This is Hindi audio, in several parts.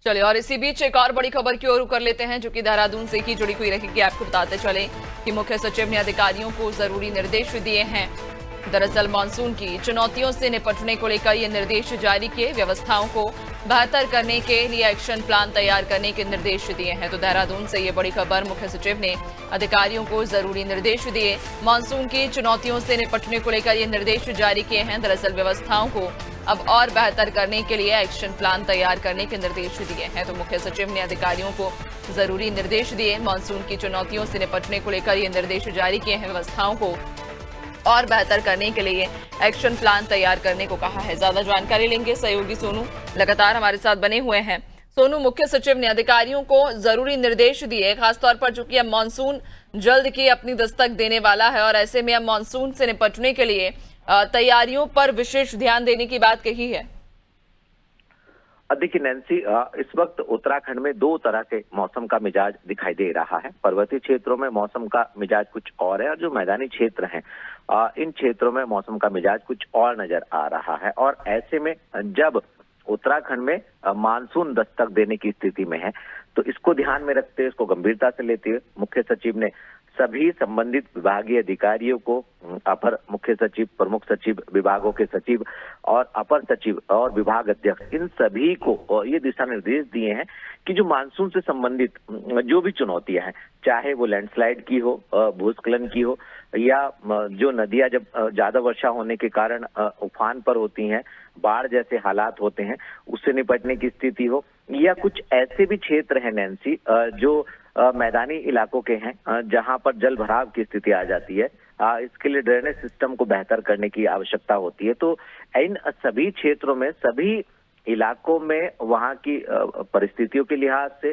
चलिए, और इसी बीच एक और बड़ी खबर की ओर रुख कर लेते हैं, जो कि देहरादून से ही जुड़ी हुई रहेगी। आपको बताते चले कि मुख्य सचिव ने अधिकारियों को जरूरी निर्देश दिए हैं। दरअसल मानसून की चुनौतियों से निपटने को लेकर ये निर्देश जारी किए। व्यवस्थाओं को बेहतर करने के लिए एक्शन प्लान तैयार करने के निर्देश दिए हैं। तो देहरादून से ये बड़ी खबर, मुख्य सचिव ने अधिकारियों को जरूरी निर्देश दिए। मानसून की चुनौतियों से निपटने को लेकर ये निर्देश जारी किए हैं। दरअसल व्यवस्थाओं को अब और बेहतर करने के लिए एक्शन प्लान तैयार करने के निर्देश दिए हैं। तो मुख्य सचिव ने अधिकारियों को जरूरी निर्देश दिए। मानसून की चुनौतियों से निपटने को लेकर ये निर्देश जारी किए हैं। व्यवस्थाओं को और बेहतर करने के लिए एक्शन प्लान तैयार करने को कहा है। ज्यादा जानकारी लेंगे सहयोगी सोनू लगातार हमारे साथ बने हुए हैं। सोनू, मुख्य सचिव ने अधिकारियों को जरूरी निर्देश दिए, खासतौर पर चूंकि अब मानसून जल्द की अपनी दस्तक देने वाला है और ऐसे में अब मानसून से निपटने के लिए तैयारियों पर विशेष ध्यान देने की बात कही है। देखिए नैन्सी, इस वक्त उत्तराखंड में दो तरह के मौसम का मिजाज दिखाई दे रहा है। पर्वतीय क्षेत्रों में मौसम का मिजाज कुछ और है और जो मैदानी क्षेत्र हैं इन क्षेत्रों में मौसम का मिजाज कुछ और नजर आ रहा है। और ऐसे में जब उत्तराखंड में मानसून दस्तक देने की स्थिति में है, तो इसको ध्यान में रखते हुए, इसको गंभीरता से लेते हुए मुख्य सचिव ने सभी संबंधित विभागीय अधिकारियों को, अपर मुख्य सचिव, प्रमुख सचिव, विभागों के सचिव और अपर सचिव और विभाग अध्यक्ष, इन सभी को ये दिशा निर्देश दिए हैं कि जो मानसून से संबंधित जो भी चुनौतियां हैं, चाहे वो लैंडस्लाइड की हो, भूस्खलन की हो, या जो नदियां जब ज्यादा वर्षा होने के कारण उफान पर होती हैं, बाढ़ जैसे हालात होते हैं, उससे निपटने की स्थिति हो, या कुछ ऐसे भी क्षेत्र हैं नैन्सी जो मैदानी इलाकों के हैं जहां पर जल भराव की स्थिति आ जाती है। इसके लिए ड्रेनेज सिस्टम को बेहतर करने की आवश्यकता होती है। तो इन सभी क्षेत्रों में, सभी इलाकों में वहां की परिस्थितियों के लिहाज से,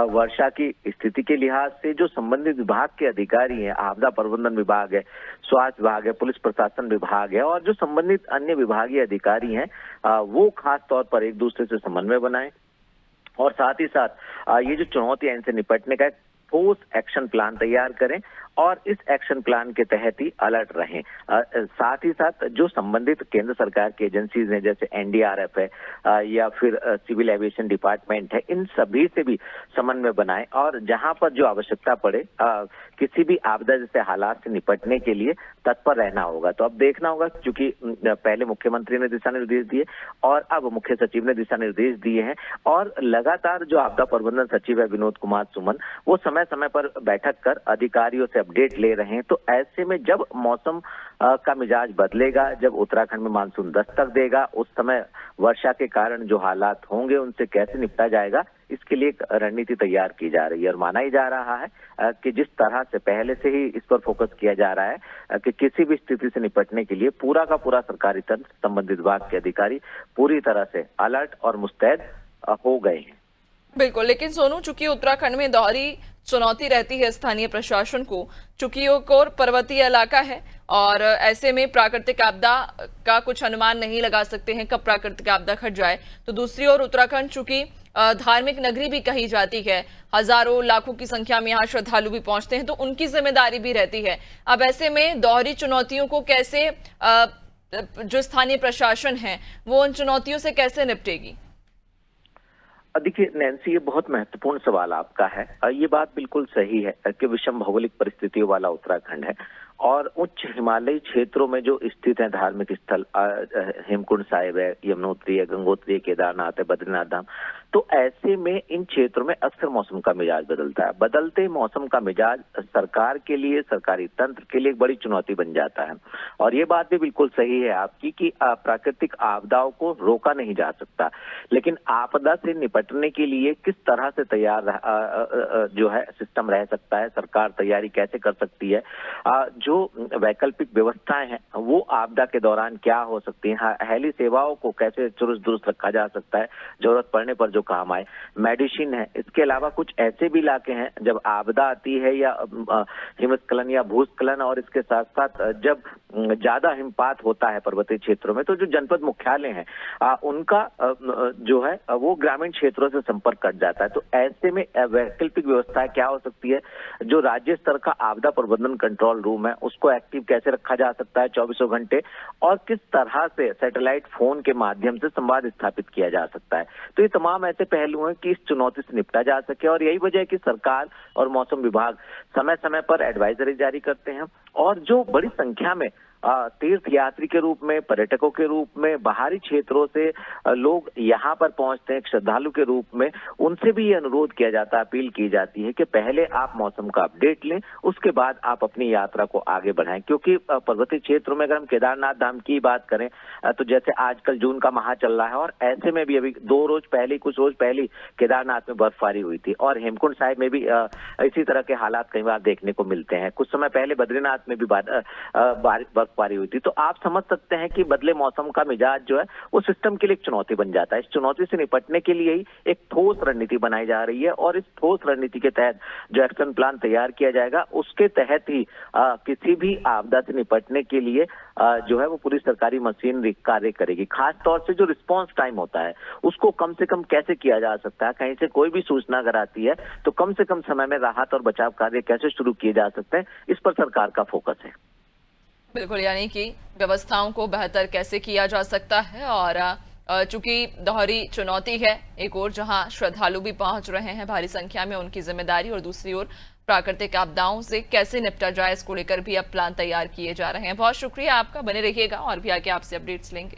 वर्षा की स्थिति के लिहाज से जो संबंधित विभाग के अधिकारी हैं, आपदा प्रबंधन विभाग है, स्वास्थ्य विभाग है, पुलिस प्रशासन विभाग है और जो संबंधित अन्य विभागीय अधिकारी हैं, वो खास तौर पर एक दूसरे से समन्वय बनाएं और साथ ही साथ ये जो चुनौतियां, इनसे निपटने का एक ठोस एक्शन प्लान तैयार करें और इस एक्शन प्लान के तहत ही अलर्ट रहें। साथ ही साथ जो संबंधित केंद्र सरकार की एजेंसीज हैं, जैसे एनडीआरएफ है या फिर सिविल एविएशन डिपार्टमेंट है, इन सभी से भी समन्वय बनाएं और जहां पर जो आवश्यकता पड़े किसी भी आपदा जैसे हालात से निपटने के लिए तत्पर रहना होगा। तो अब देखना होगा, क्योंकि पहले मुख्यमंत्री ने दिशा निर्देश दिए और अब मुख्य सचिव ने दिशा निर्देश दिए हैं और लगातार जो आपदा प्रबंधन सचिव है विनोद कुमार सुमन, वो समय समय पर बैठक कर अधिकारियों से अपडेट ले रहे हैं। तो ऐसे में जब मौसम का मिजाज बदलेगा, जब उत्तराखंड में मानसून दस्तक देगा, उस समय वर्षा के कारण जो हालात होंगे उनसे कैसे निपटा जाएगा, इसके लिए एक रणनीति तैयार की जा रही है। और माना ही जा रहा है कि जिस तरह से पहले से ही इस पर फोकस किया जा रहा है कि किसी भी स्थिति से निपटने के लिए पूरा का पूरा सरकारी तंत्र, संबंधित विभाग के अधिकारी पूरी तरह से अलर्ट और मुस्तैद हो गए हैं। बिल्कुल, लेकिन सोनू, चूंकि उत्तराखंड में दोहरी चुनौती रहती है स्थानीय प्रशासन को, चूंकि वो कोर पर्वतीय इलाका है और ऐसे में प्राकृतिक आपदा का कुछ अनुमान नहीं लगा सकते हैं कब प्राकृतिक आपदा घट जाए। तो दूसरी ओर उत्तराखंड चूंकि धार्मिक नगरी भी कही जाती है, हजारों लाखों की संख्या में यहाँ श्रद्धालु भी पहुंचते हैं, तो उनकी जिम्मेदारी भी रहती है। अब ऐसे में दोहरी चुनौतियों को कैसे जो स्थानीय प्रशासन है वो उन चुनौतियों से कैसे निपटेगी? देखिए नैन्सी, ये बहुत महत्वपूर्ण सवाल आपका है। ये बात बिल्कुल सही है कि विषम भौगोलिक परिस्थितियों वाला उत्तराखंड है और उच्च हिमालयी क्षेत्रों में जो स्थित है धार्मिक स्थल, हेमकुंड साहिब है, यमुनोत्री है, गंगोत्री है, केदारनाथ है, बद्रीनाथ धाम, तो ऐसे में इन क्षेत्रों में अक्सर मौसम का मिजाज बदलता है। बदलते मौसम का मिजाज सरकार के लिए, सरकारी तंत्र के लिए एक बड़ी चुनौती बन जाता है। और ये बात भी बिल्कुल सही है आपकी कि प्राकृतिक आपदाओं को रोका नहीं जा सकता, लेकिन आपदा से निपटने के लिए किस तरह से तैयार जो है सिस्टम रह सकता है, सरकार तैयारी कैसे कर सकती है, जो वैकल्पिक व्यवस्थाएं हैं वो आपदा के दौरान क्या हो सकती हैं, हेली सेवाओं को कैसे चुरुस्त दुरुस्त रखा जा सकता है, जरूरत पड़ने पर जो काम आए, मेडिसिन है। इसके अलावा कुछ ऐसे भी इलाके हैं जब आपदा आती है या हिमस्खलन या भूस्खलन और इसके साथ साथ जब ज्यादा हिमपात होता है पर्वतीय क्षेत्रों में, तो जो जनपद मुख्यालय हैं उनका जो है वो ग्रामीण क्षेत्रों से संपर्क कट जाता है। तो ऐसे में वैकल्पिक व्यवस्था क्या हो सकती है, जो राज्य स्तर का आपदा प्रबंधन कंट्रोल रूम है उसको एक्टिव कैसे रखा जा सकता है 24 घंटे, और किस तरह से सैटेलाइट फोन के माध्यम से संवाद स्थापित किया जा सकता है। तो ये तमाम ऐसे पहलू हैं कि इस चुनौती से निपटा जा सके, और यही वजह है कि सरकार और मौसम विभाग समय समय पर एडवाइजरी जारी करते हैं, और जो बड़ी संख्या में तीर्थ यात्री के रूप में, पर्यटकों के रूप में बाहरी क्षेत्रों से लोग यहाँ पर पहुंचते हैं श्रद्धालु के रूप में, उनसे भी ये अनुरोध किया जाता है, अपील की जाती है कि पहले आप मौसम का अपडेट लें, उसके बाद आप अपनी यात्रा को आगे बढ़ाएं। क्योंकि पर्वतीय क्षेत्रों में अगर हम केदारनाथ धाम की बात करें तो जैसे आजकल जून का माह चल रहा है, और ऐसे में भी अभी कुछ रोज पहले केदारनाथ में बर्फबारी हुई थी, और हेमकुंड साहिब में भी इसी तरह के हालात कई बार देखने को मिलते हैं। कुछ समय पहले बद्रीनाथ में भी बर्फबारी हुई थी। तो आप समझ सकते हैं कि बदले मौसम का मिजाज जो है वो सिस्टम के लिए एक चुनौती बन जाता है। इस चुनौती से निपटने के लिए ही एक ठोस रणनीति बनाई जा रही है, और इस ठोस रणनीति के तहत जो एक्शन प्लान तैयार किया जाएगा उसके तहत ही किसी भी आपदा से निपटने के लिए जो है वो पूरी सरकारी मशीनरी कार्य करेगी। खास तौर से जो रिस्पांस टाइम होता है उसको कम से कम कैसे किया जा सकता है, कहीं से कोई भी सूचना अगर आती है तो कम से कम समय में राहत और बचाव कार्य कैसे शुरू किए जा सकते हैं, इस पर सरकार का फोकस है। बिल्कुल, यानी कि व्यवस्थाओं को बेहतर कैसे किया जा सकता है, और चूंकि दोहरी चुनौती है, एक ओर जहां श्रद्धालु भी पहुंच रहे हैं भारी संख्या में, उनकी जिम्मेदारी, और दूसरी ओर प्राकृतिक आपदाओं से कैसे निपटा जाए, इसको लेकर भी अब प्लान तैयार किए जा रहे हैं। बहुत शुक्रिया आपका, बने रहिएगा और भी आगे आपसे अपडेट्स लेंगे।